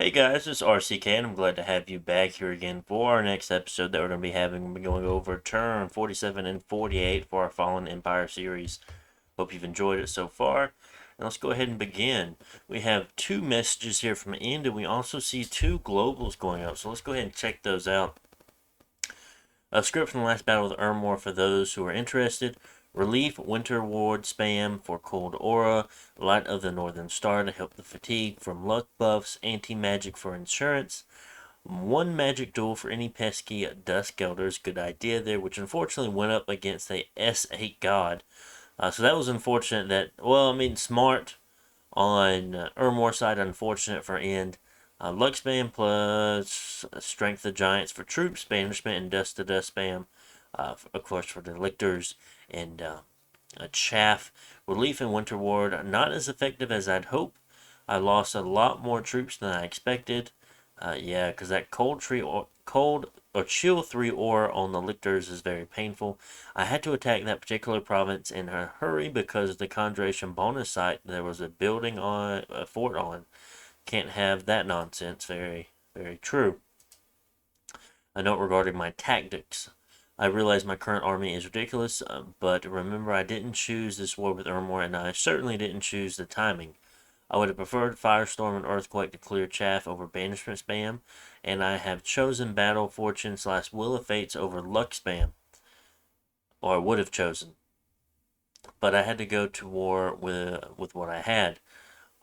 Hey guys, it's RCK and I'm glad to have you back here again for our next episode that we're going to be having. We'll be going over turn 47 and 48 for our Fallen Empire series. Hope you've enjoyed it so far. And let's go ahead and begin. We have two messages here from End, and we also see two globals going out. So let's go ahead and check those out. A script from the last battle with Ermor for those who are interested. Relief Winter Ward spam for Cold Aura. Light of the Northern Star to help the fatigue from luck buffs. Anti-magic for insurance. One magic duel for any pesky Dusk Elders. Good idea there, which unfortunately went up against a S8 God. So that was unfortunate that, well, I mean, smart on Ermor's side, unfortunate for End. Luck spam plus Strength of Giants for troops, banishment, and Dust to Dust spam, of course, for the lictors and chaff. Relief and Winter Ward, not as effective as I'd hope. I lost a lot more troops than I expected. Yeah, because that cold or chill 3 aura on the lictors is very painful. I had to attack that particular province in a hurry because of the conjuration bonus site there was a building on, a fort on. Can't have that nonsense. Very, very true. A note regarding my tactics. I realize my current army is ridiculous, but remember I didn't choose this war with Ermor, and I certainly didn't choose the timing. I would have preferred Firestorm and Earthquake to clear chaff over Banishment spam, and I have chosen Battle Fortune / Will of Fates over Luck spam, or I would have chosen. But I had to go to war with what I had.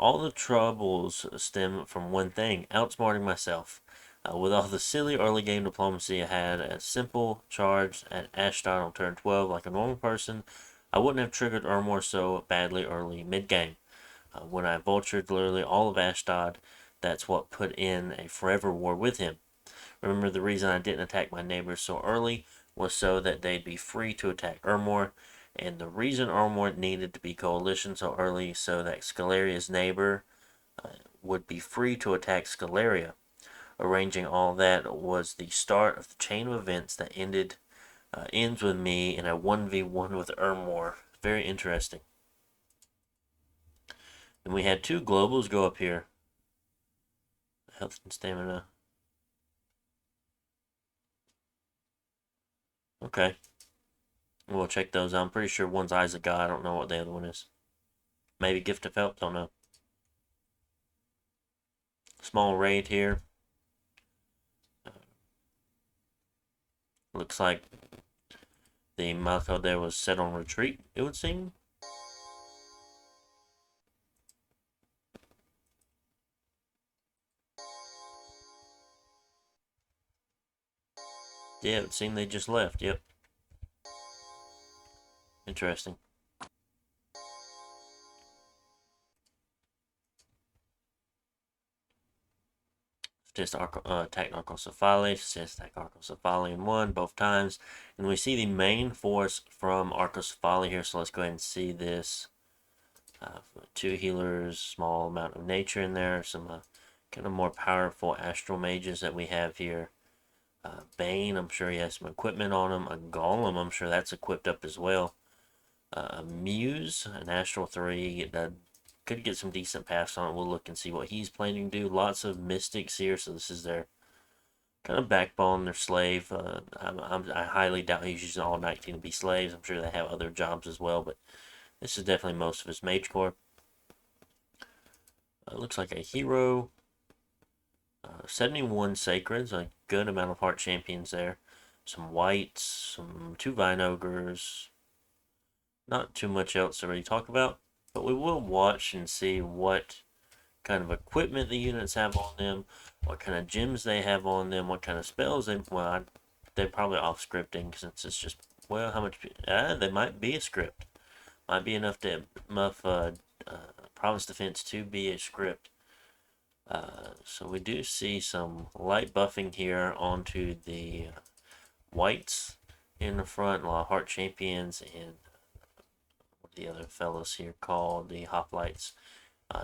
All the troubles stem from one thing, outsmarting myself. With all the silly early game diplomacy I had, a simple charge at Ashdod on turn 12 like a normal person, I wouldn't have triggered Ermor so badly early mid-game. When I vultured literally all of Ashdod, that's what put in a forever war with him. Remember, the reason I didn't attack my neighbors so early was so that they'd be free to attack Ermor, and the reason Ermor needed to be coalition so early so that Scalaria's neighbor would be free to attack Scalaria. Arranging all that was the start of the chain of events that ends with me in a 1v1 with Ermor. Very interesting. And we had two globals go up here. Health and stamina. Okay. We'll check those out. I'm pretty sure one's Eyes of God. I don't know what the other one is. Maybe Gift of Help. Don't know. Small raid here. Looks like the Malco there was set on retreat, it would seem. Yeah, it would seem they just left. Yep. Interesting. Just attack Arcocephali, just attack Arcocephali in one, both times. And we see the main force from Arcocephali here, so let's go ahead and see this. Two healers, small amount of nature in there, some kind of more powerful astral mages that we have here. Bane, I'm sure he has some equipment on him. A Golem, I'm sure that's equipped up as well. Muse, an Astral 3, that could get some decent paths on it. We'll look and see what he's planning to do. Lots of Mystics here, so this is their kind of backbone, their slave. I highly doubt he's using all 19 to be slaves. I'm sure they have other jobs as well, but this is definitely most of his Mage Corps. Looks like a hero. 71 Sacreds, a good amount of Heart Champions there. Some Whites, two Vine Ogres. Not too much else to really talk about, but we will watch and see what kind of equipment the units have on them, what kind of gems they have on them, what kind of spells they, well, they're probably off scripting since it's just, well, how much, they might be a script. Might be enough to muff Province Defense to be a script. So we do see some light buffing here onto the Whites in the front, a lot of Heart Champions, and the other fellows here called the Hoplites.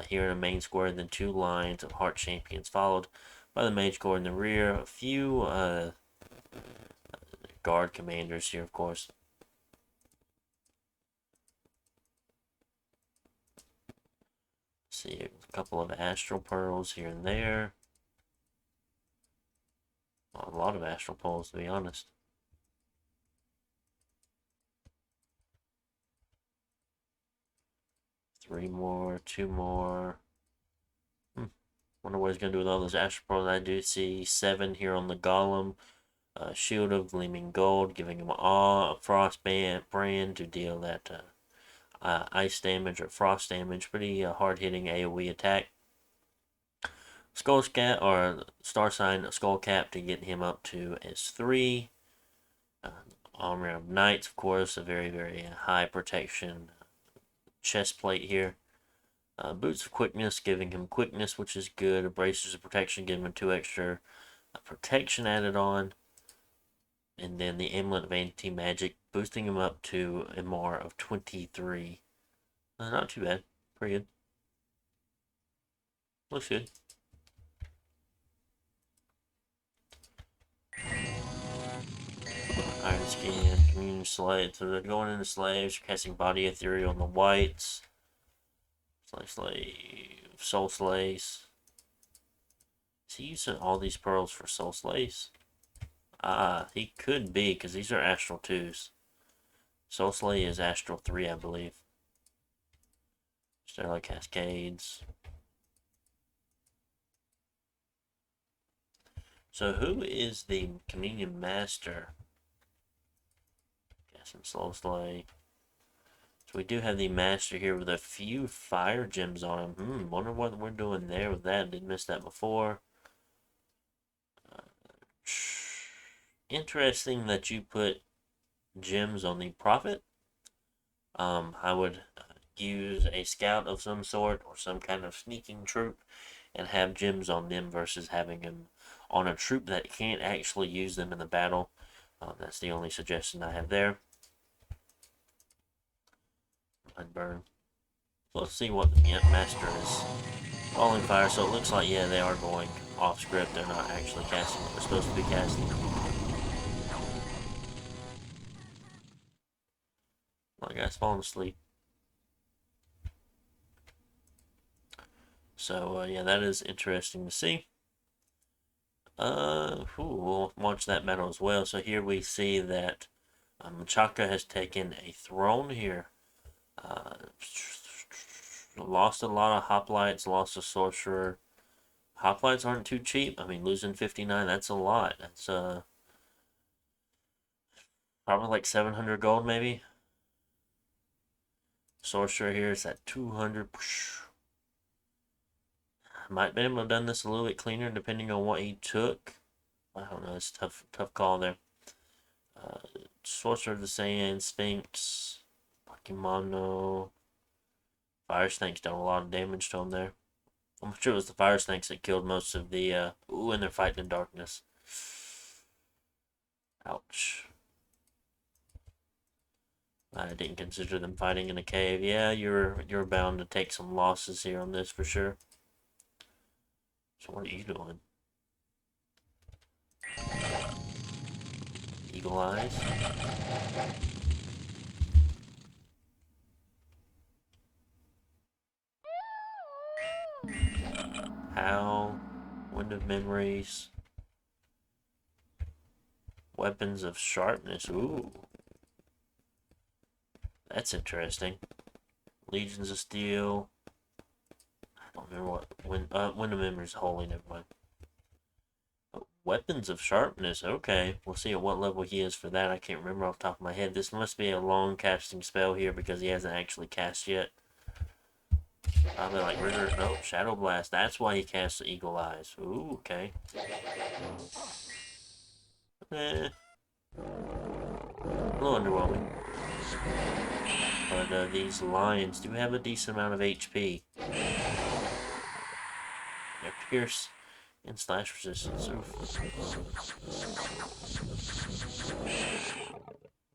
Here in the main square, then two lines of Heart Champions followed by the Mage Corps in the rear. A few Guard Commanders here, of course. See a couple of Astral Pearls here and there. A lot of astral pulls, to be honest. Three more, two more. Wonder what he's going to do with all those astral pulls. I do see 7 here on the golem. Shield of Gleaming Gold, giving him a frost brand to deal that ice damage or frost damage. Pretty hard-hitting AoE attack. Skullcat or Star Sign Skullcap to get him up to S3. Armor of Knights, of course, a very, very high protection chest plate here. Boots of Quickness, giving him quickness, which is good. Bracers of Protection, giving him 2 extra protection added on. And then the Amulet of Anti-Magic, boosting him up to a MR of 23. Not too bad. Pretty good. Looks good. Iron Skin, Communion Slave. So they're going into slaves, casting Body Ethereal on the whites. Slave, Soul Slays. Is he using all these pearls for Soul Slays? He could be, because these are Astral 2s. Soul Slay is Astral 3, I believe. Stellar Cascades. So who is the Communion Master? Casting Soul Slay. So we do have the Master here with a few fire gems on him. Wonder what we're doing there with that. Did miss that before. Interesting that you put gems on the Prophet. I would use a scout of some sort or some kind of sneaking troop and have gems on them versus having them on a troop that can't actually use them in the battle. That's the only suggestion I have there. Burn. So let's see what the Master is. Falling Fire, so it looks like, yeah, they are going off script. They're not actually casting what they're supposed to be casting. My guy's falling asleep. So, yeah, that is interesting to see. We'll watch that battle as well. So here we see that Chaka has taken a throne here. Lost a lot of hoplites, lost a sorcerer. Hoplites aren't too cheap. I mean, losing 59, that's a lot. That's probably like 700 gold maybe. Sorcerer here is at 200. Might be able to have done this a little bit cleaner depending on what he took. I don't know, it's tough call there. Sorcerer of the Sand, Sphinx, Pokemon, Fire Snakes done a lot of damage to him there. I'm sure it was the Fire Snakes that killed most of the, and they're fighting in darkness. Ouch. I didn't consider them fighting in a cave. Yeah, you're bound to take some losses here on this for sure. So what are you doing? Eagle Eyes. Howl. Wind of Memories. Weapons of Sharpness. Ooh. That's interesting. Legions of Steel. I don't remember what. Wind of Memories Holy, never mind. Oh, Weapons of Sharpness. Okay. We'll see at what level he is for that. I can't remember off the top of my head. This must be a long casting spell here because he hasn't actually cast yet. Probably like Ritter. No, Shadow Blast. That's why he casts the Eagle Eyes. Ooh, okay. A little underwhelming. But these lions do have a decent amount of HP. Their Pierce and Slash resistance.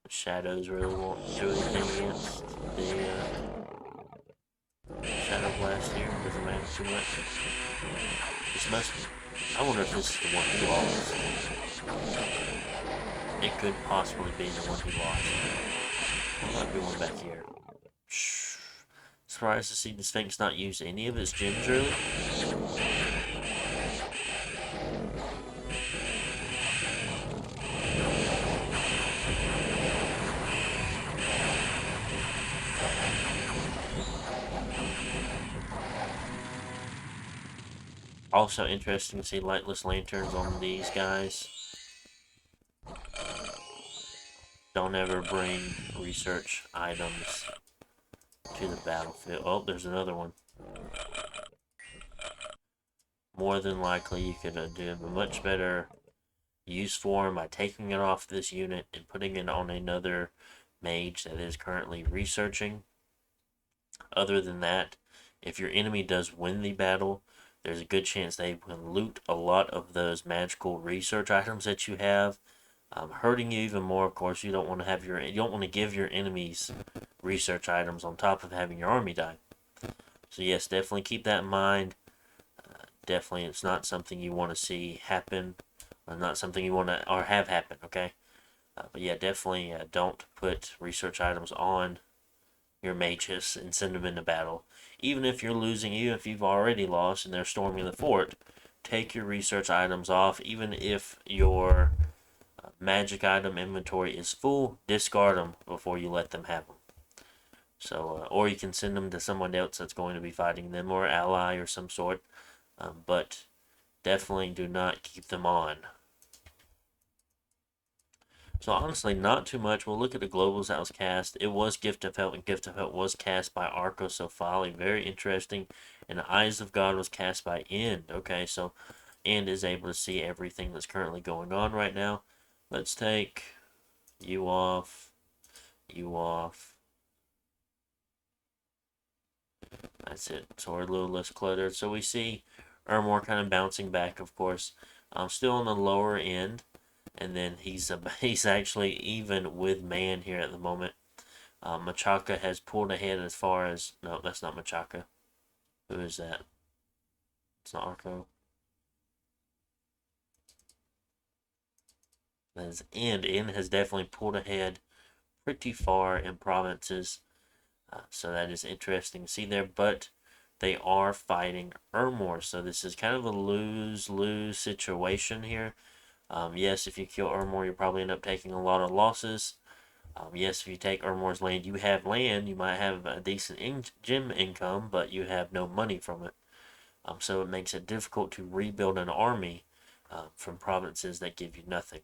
The shadows really won't do anything against the Shadow Blast here. Doesn't matter too much. This must. I wonder if this is the one he lost. It could possibly be the one he lost. There might be one back here. Surprised to see the Sphinx not use any of its gems really. Also interesting to see lightless lanterns on these guys. Don't ever bring research items to the battlefield. Oh, there's another one. More than likely, you could do a much better use for him by taking it off this unit and putting it on another mage that is currently researching. Other than that, if your enemy does win the battle, there's a good chance they can loot a lot of those magical research items that you have, hurting you even more. Of course, you don't want to give your enemies research items on top of having your army die. So yes, definitely keep that in mind. Definitely, it's not something you want to see happen, or not something you want to or have happen. Okay, but yeah, definitely don't put research items on your mages and send them into battle. Even if you're losing, even if you've already lost and they're storming the fort, take your research items off. Even if your magic item inventory is full, discard them before you let them have them. So, or you can send them to someone else that's going to be fighting them, or ally or some sort. But definitely do not keep them on. So honestly, not too much. We'll look at the globals that was cast. It was Gift of Help, and Gift of Help was cast by Arco Sophali. Very interesting. And the Eyes of God was cast by End. Okay, so End is able to see everything that's currently going on right now. Let's take you off, you off. That's it. So we're a little less cluttered. So we see Ermor kind of bouncing back, of course. Still on the lower end. And then he's actually even with man here at the moment. Machaka has pulled ahead as far as... No, that's not Machaka. Who is that? It's not Arco. That is End. End has definitely pulled ahead pretty far in provinces. So that is interesting to see there. But they are fighting Ermor. So this is kind of a lose-lose situation here. Yes, if you kill Ermor, you'll probably end up taking a lot of losses. Yes, if you take Ermor's land, you have land. You might have a decent gem income, but you have no money from it. So it makes it difficult to rebuild an army from provinces that give you nothing.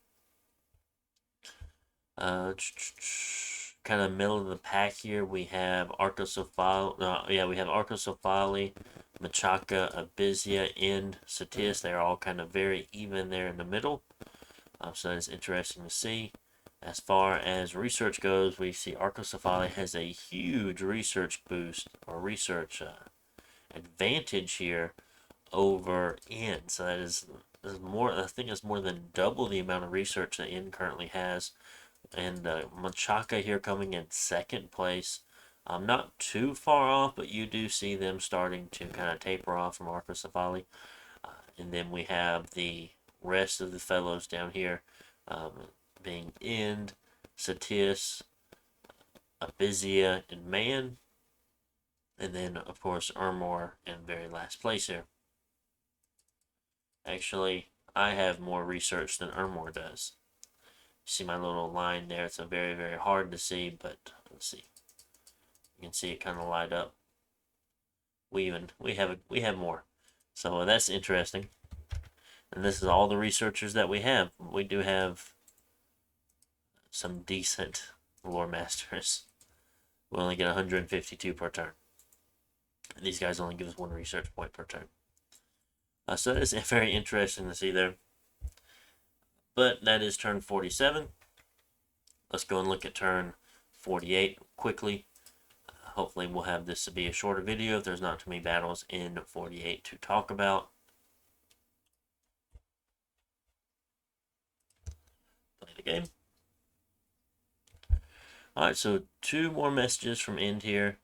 Kind of middle of the pack here, we have Arcosophali. We have Arcosophali, Machaka, Abizia, and Satis. They're all kind of very even there in the middle. So that is interesting to see. As far as research goes, we see Arcosophali has a huge research boost or research advantage here over N. So that is more. I think it's more than double the amount of research that N currently has. And Machaka here coming in second place. Not too far off, but you do see them starting to kind of taper off from Arcosophali. And then we have the rest of the fellows down here being End, Satis, Abizia, and Man. And then, of course, Ermor in very last place here. Actually, I have more research than Ermor does. See my little line there? It's a very, very hard to see, but let's see. You can see it kind of light up. We have more. So that's interesting. And this is all the researchers that we have. We do have some decent lore masters. We only get 152 per turn. And these guys only give us 1 research point per turn. So that is very interesting to see there. But that is turn 47. Let's go and look at turn 48 quickly. Hopefully we'll have this to be a shorter video if there's not too many battles in 48 to talk about. Play the game. Alright, so 2 more messages from End here.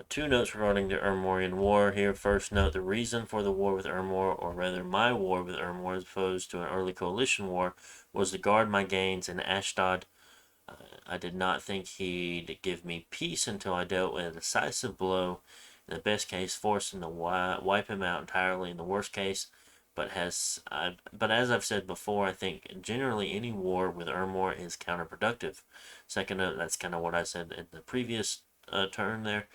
2 notes regarding the Ermorian War here. First note, the reason for the war with Ermor, or rather my war with Ermor as opposed to an early coalition war, was to guard my gains in Ashdod. I did not think he'd give me peace until I dealt with a decisive blow. In the best case, forced him to wipe him out entirely. In the worst case, but as I've said before, I think generally any war with Ermor is counterproductive. Second note, that's kind of what I said in the previous turn there.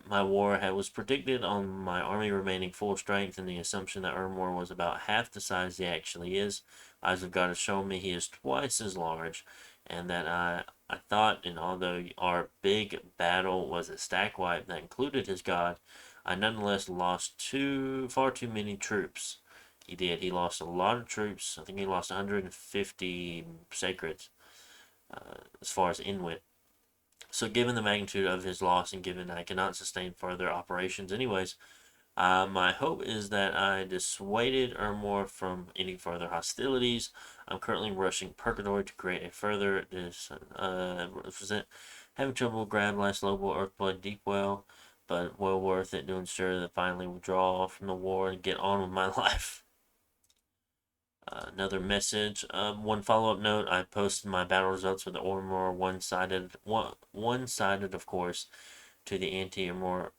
My war was predicted on my army remaining full strength and the assumption that Ermor was about half the size he actually is. Eyes of God have shown me he is twice as large, and that I thought, and although our big battle was a stack wipe that included his God, I nonetheless lost far too many troops. He did. He lost a lot of troops. I think he lost 150 sacreds as far as in went. So, given the magnitude of his loss and given I cannot sustain further operations, anyways, my hope is that I dissuaded Ermor from any further hostilities. I'm currently rushing Purgatory to create a further represent having trouble grab last Lobo Earthblood Deepwell, but well worth it to ensure that I finally withdraw from the war and get on with my life. Another message. One follow-up note. I posted my battle results with the Ormor one-sided, of course, to the anti-Ormor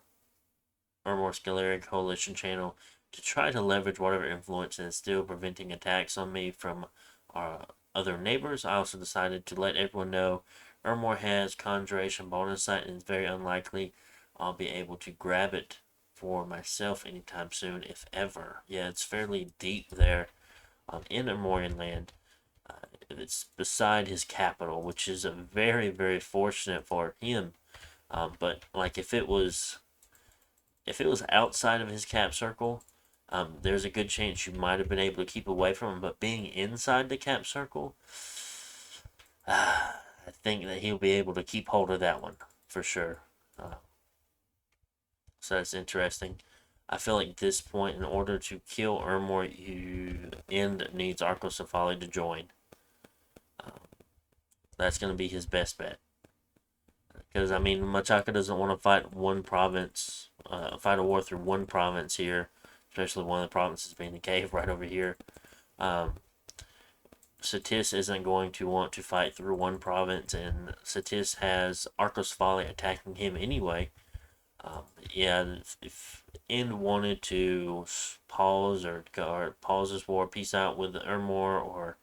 Scalaric Coalition channel to try to leverage whatever influence is still preventing attacks on me from our other neighbors. I also decided to let everyone know Ermor has Conjuration bonus site and it's very unlikely I'll be able to grab it for myself anytime soon, if ever. Yeah, it's fairly deep there in Ermorian land. It's beside his capital, which is a very, very fortunate for him. But like if it was outside of his cap circle, there's a good chance you might have been able to keep away from him. But being inside the cap circle, I think that he'll be able to keep hold of that one for sure. So that's interesting. I feel like at this point, in order to kill Ermor, you needs Arcocephali to join. That's going to be his best bet. Because, I mean, Machaka doesn't want to fight one province, fight a war through one province here, especially one of the provinces being the cave right over here. Satis isn't going to want to fight through one province, and Satis has Arcocephali attacking him anyway. Yeah, if End wanted to pause or pause his war, peace out with Ermor, or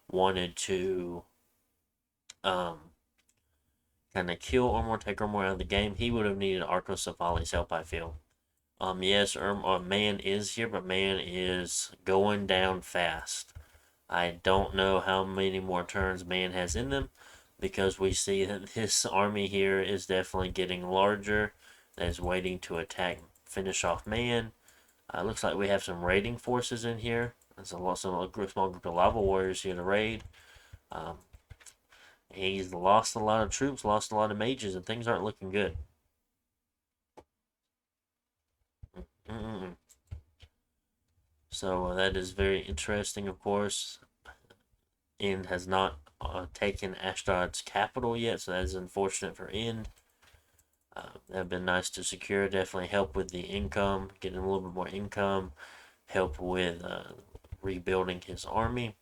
wanted to kind of kill Ermor, take Ermor out of the game, he would have needed Arcocephali's help, I feel. Yes, Man is here, but Man is going down fast. I don't know how many more turns Man has in them, because we see that this army here is definitely getting larger. That is waiting to attack, finish off Man. Looks like we have some raiding forces in here. There's a small group of lava warriors here to raid. He's lost a lot of troops, lost a lot of mages, and things aren't looking good. Mm-mm. So that is very interesting, of course. End has not taken Ashdod's capital yet, so that is unfortunate for End. That would have been nice to secure. Definitely help with the income, getting a little bit more income, help with rebuilding his army.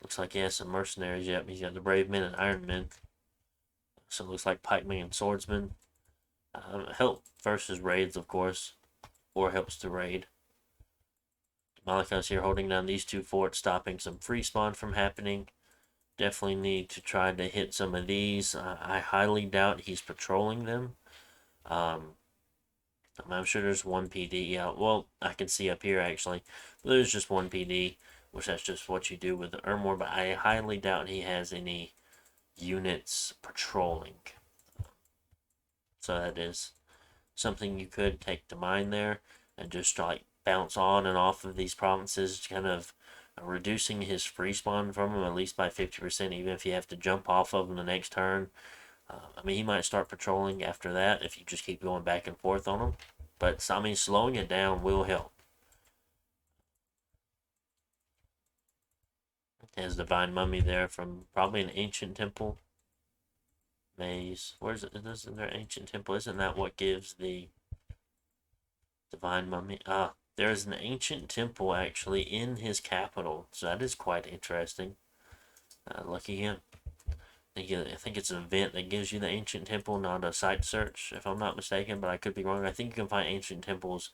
Looks like he has some mercenaries. Yep, he's got the Brave Men and Iron Men. So it looks like pikemen and swordsmen. Help versus raids, of course, or helps to raid. Malachus here holding down these two forts, stopping some free spawn from happening. Definitely need to try to hit some of these. I highly doubt he's patrolling them. I'm sure there's one PD. Yeah, well, I can see up here actually. There's just one PD, which that's just what you do with the Ermor, but I highly doubt he has any units patrolling. So that is something you could take to mind there and just like bounce on and off of these provinces, kind of reducing his free spawn from him at least by 50%, even if you have to jump off of him the next turn. I mean, he might start patrolling after that if you just keep going back and forth on him. But, I mean, slowing it down will help. Has Divine Mummy there from probably an ancient temple. Maze. Where's it? Isn't there ancient temple? Isn't that what gives the Divine Mummy? Ah, there's an ancient temple actually in his capital. So that is quite interesting. Lucky him. I think it's an event that gives you the ancient temple, not a site search, if I'm not mistaken, but I could be wrong. I think you can find ancient temples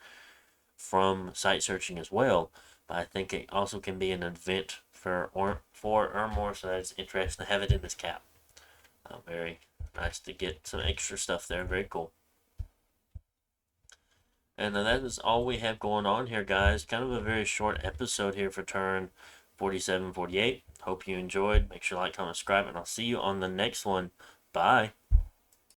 from site searching as well, but I think it also can be an event for Ermor, so that's interesting to have it in this cap. Very, Nice to get some extra stuff there. Very cool. And that is all we have going on here, guys. Kind of a very short episode here for turn 47, 48. Hope you enjoyed. Make sure to like, comment, subscribe, and I'll see you on the next one. Bye.